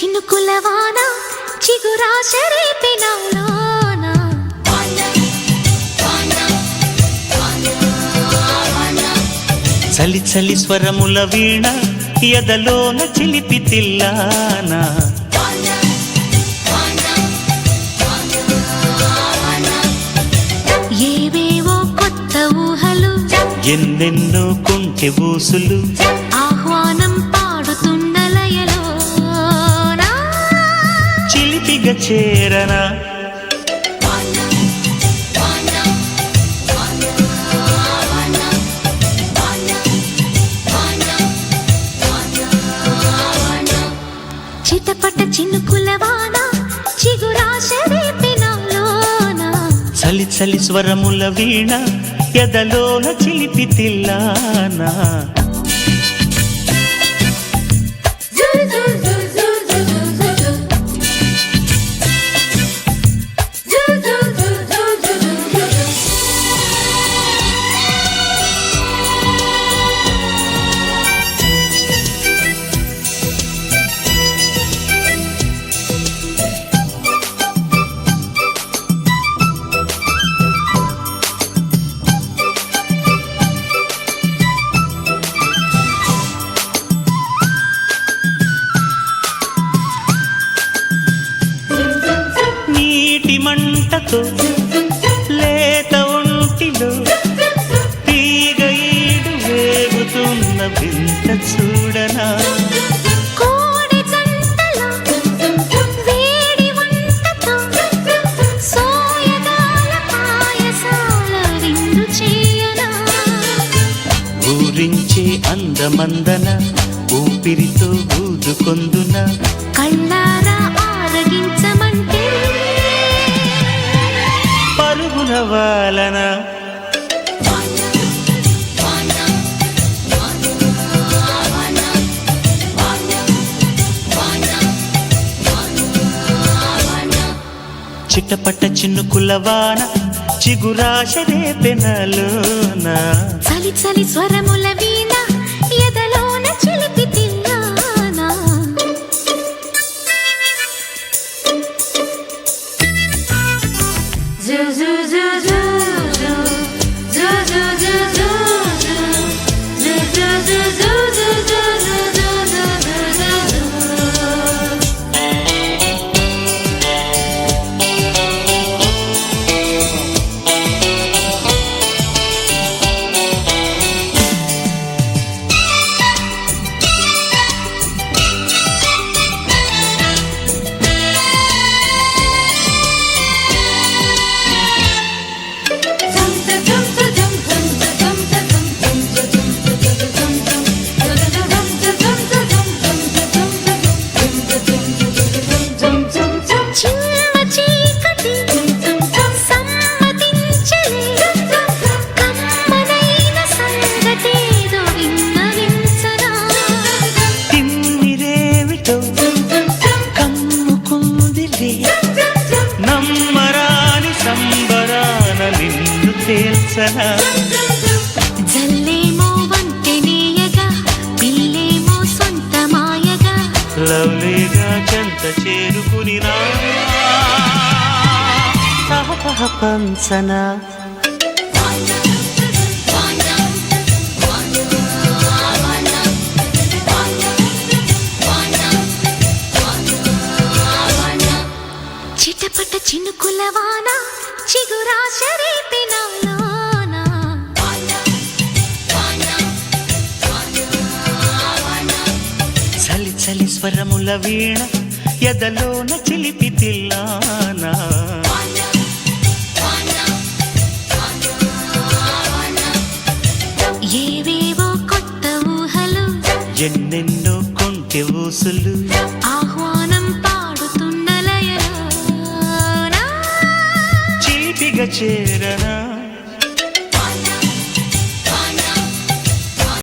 చినుకులవాన చిగురాశ రేపినౌలోన చలి చలి స్వరముల వీణ ఎదలోన చిలిపి తిల్లాన ఏవేవో కొత్త ఊహలు ఎన్నెన్నో కొంటె ఊసులు ఆహ్వానం పాడుతున్న లయలోన చిలిపిగా చేరనా చిటపట చినుకులవాన చిగురాశ రేపినౌలోన చలి చలి స్వరముల వీణ ఎదలోన చిలిపి తిల్లానా మంటతో లేత ఒంటిలో తీగ ఈడు వేగుతున్న వింత చూడనా కోడి జంటలో వేడి వంటతో సోయగాల పాయసాల విందు చేయనా ఊరించే అందమందన ఊపిరితో ఊదుకొందున కళ్ళారా ఆరగించమంటే వాలన చిట్టపట్ట చిన్నుకులవాన చిగురాశ రేపెనలోన చలి చలి స్వరముల వీణ ఎదలోన చిలిపి తిల్లానా నమ్మరాని సంబరాన నిన్ను తేల్చనా జల్లేమో వంతెనేయగా పిల్లేమో సొంత మాయగా లవ్లీగా చెంత చేరుకుని రా పంచనా చిటపట చినుకులవాన చిగురాశ రేపినౌలోన చలి చలి స్వరముల వీణ ఎదలోన చిలిపి తిల్లానా ఏవేవో కొత్త ఊహలు ఎన్నెన్నో కొంటె ఊసులు ఆహ్వానం పాడుతున్న లయలోన చిలిపిగా చేరనా